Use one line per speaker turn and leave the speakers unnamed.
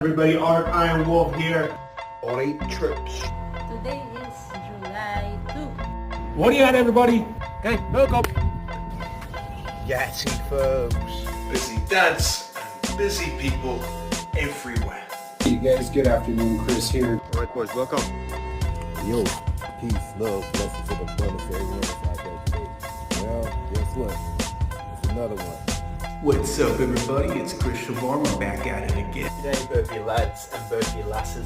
Everybody, Art Iron Wolf here.
Ori Trips.
Today is July 2.
What do you got, everybody? Okay, welcome.
Yahtzee folks.
Busy dads and busy people everywhere.
Hey guys, good afternoon. Chris here.
Alright boys, welcome.
Yo, peace, love, blessings, and abundance for everyone that's out there today. Well, guess what? It's another one.
What's up, everybody? It's Chris Shavar. We're back at it again.
G'day, Burpee lads and Burpee lasses.